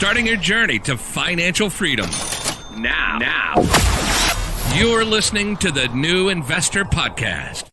starting your journey to financial freedom. Now, you're listening to the New Investor Podcast.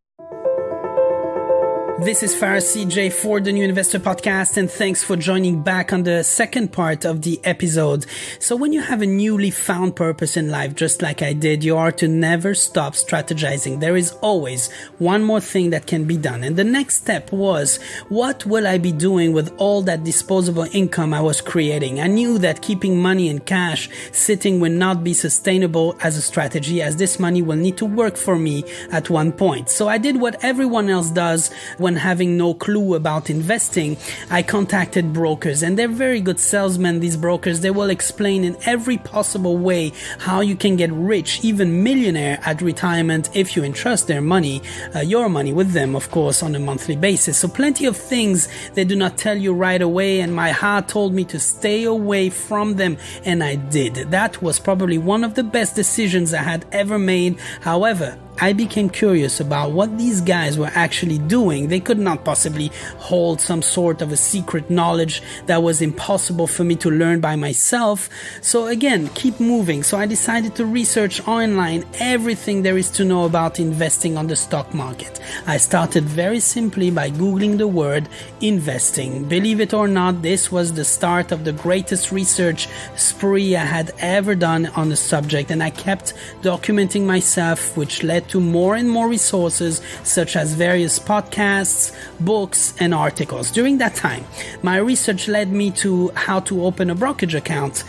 This is Faris CJ for the New Investor Podcast, and thanks for joining back on the second part of the episode. So when you have a newly found purpose in life, just like I did, you are to never stop strategizing. There is always one more thing that can be done. And the next step was, what will I be doing with all that disposable income I was creating? I knew that keeping money in cash sitting will not be sustainable as a strategy, as this money will need to work for me at one point. So I did what everyone else does when having no clue about investing. I contacted brokers, and they're very good salesmen, these brokers. They will explain in every possible way how you can get rich, even millionaire at retirement if you entrust their money, your money with them, of course, on a monthly basis. So plenty of things they do not tell you right away, and my heart told me to stay away from them, and I did. That was probably one of the best decisions I had ever made. However, I became curious about what these guys were actually doing. They could not possibly hold some sort of a secret knowledge that was impossible for me to learn by myself. So again, keep moving. So I decided to research online everything there is to know about investing on the stock market. I started very simply by Googling the word investing. Believe it or not, this was the start of the greatest research spree I had ever done on the subject, and I kept documenting myself, which led to more and more resources such as various podcasts, books, and articles. During that time, my research led me to how to open a brokerage account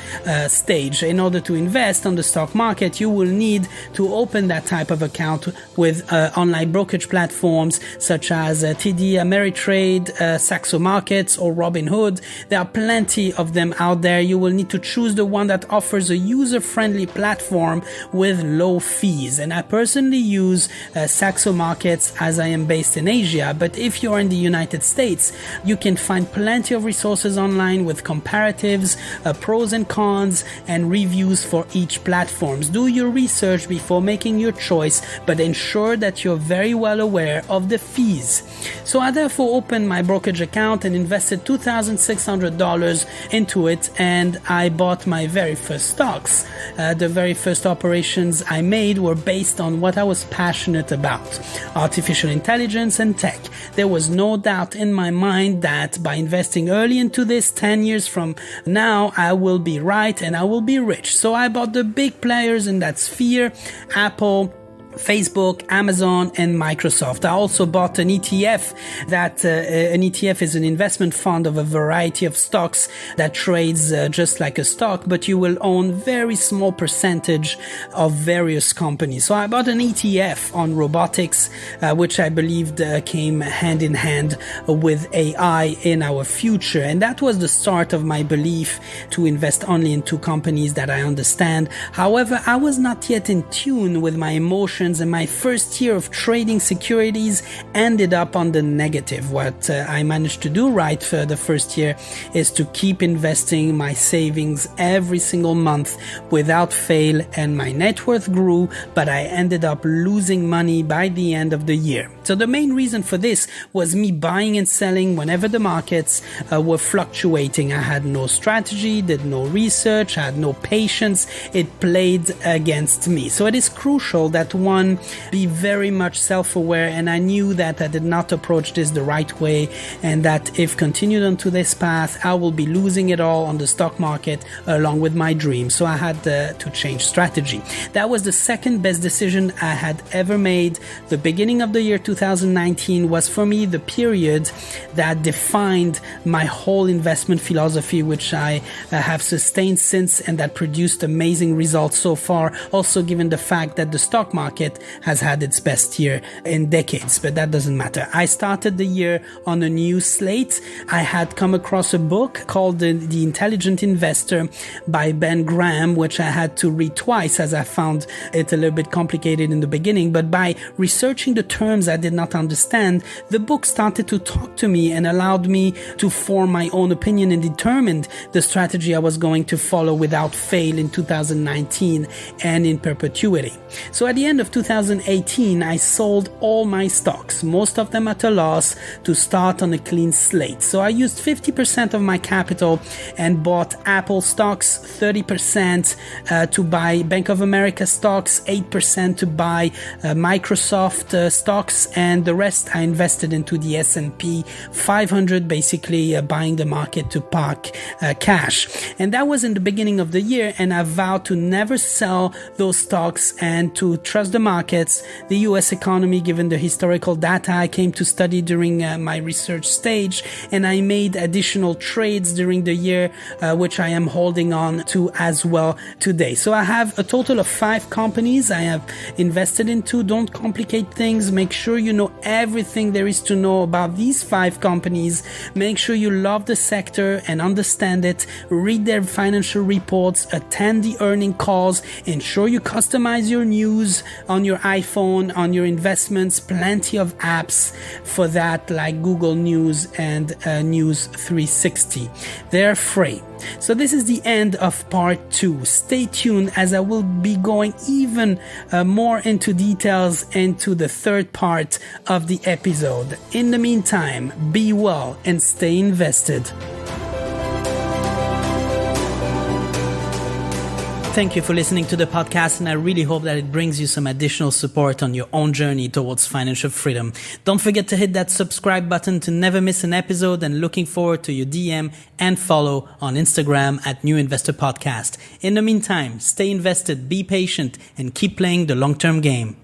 stage. In order to invest on the stock market, you will need to open that type of account with online brokerage platforms such as TD Ameritrade, Saxo Markets, or Robinhood. There are plenty of them out there. You will need to choose the one that offers a user-friendly platform with low fees. And I personally use Saxo Markets as I am based in Asia, but if you're in the United States, you can find plenty of resources online with comparatives, pros and cons, and reviews for each platform. Do your research before making your choice, but ensure that you're very well aware of the fees. So I therefore opened my brokerage account and invested $2,600 into it, and I bought my very first stocks. The very first operations I made were based on what I was passionate about: artificial intelligence and tech. There was no doubt in my mind that by investing early into this, 10 years from now, I will be right and I will be rich. So I bought the big players in that sphere: Apple, Facebook, Amazon, and Microsoft. I also bought an ETF. An ETF is an investment fund of a variety of stocks that trades just like a stock, but you will own very small percentage of various companies. So I bought an ETF on robotics, which I believed came hand in hand with AI in our future. And that was the start of my belief to invest only into companies that I understand. However, I was not yet in tune with my emotions, and my first year of trading securities ended up on the negative. What I managed to do right for the first year is to keep investing my savings every single month without fail, and my net worth grew, but I ended up losing money by the end of the year. So the main reason for this was me buying and selling whenever the markets were fluctuating. I had no strategy, did no research, I had no patience. It played against me. So it is crucial that one be very much self-aware, and I knew that I did not approach this the right way, and that if continued onto this path, I will be losing it all on the stock market along with my dreams. So I had to change strategy. That was the second best decision I had ever made. The beginning of the year 2019 was for me the period that defined my whole investment philosophy, which I have sustained since, and that produced amazing results so far, also given the fact that the stock market has had its best year in decades, but that doesn't matter. I started the year on a new slate. I had come across a book called The Intelligent Investor by Ben Graham, which I had to read twice as I found it a little bit complicated in the beginning, but by researching the terms I did not understand, the book started to talk to me and allowed me to form my own opinion and determined the strategy I was going to follow without fail in 2019 and in perpetuity. So at the end of of 2018, I sold all my stocks, most of them at a loss, to start on a clean slate. So I used 50% of my capital and bought Apple stocks, 30% to buy Bank of America stocks, 8% to buy Microsoft stocks, and the rest I invested into the S&P 500, basically buying the market to park cash. And that was in the beginning of the year, and I vowed to never sell those stocks and to trust the markets, the US economy, given the historical data I came to study during my research stage. And I made additional trades during the year, which I am holding on to as well today. So I have a total of 5 companies I have invested into. Don't complicate things. Make sure you know everything there is to know about these 5 companies. Make sure you love the sector and understand it. Read their financial reports, attend the earning calls, ensure you customize your news on your iPhone, on your investments. Plenty of apps for that, like Google News and News 360. They're free. So this is the end of part 2. Stay tuned, as I will be going even more into details into the third part of the episode. In the meantime, be well and stay invested. Thank you for listening to the podcast, and I really hope that it brings you some additional support on your own journey towards financial freedom. Don't forget to hit that subscribe button to never miss an episode, and looking forward to your DM and follow on Instagram at New Investor Podcast. In the meantime, stay invested, be patient, and keep playing the long-term game.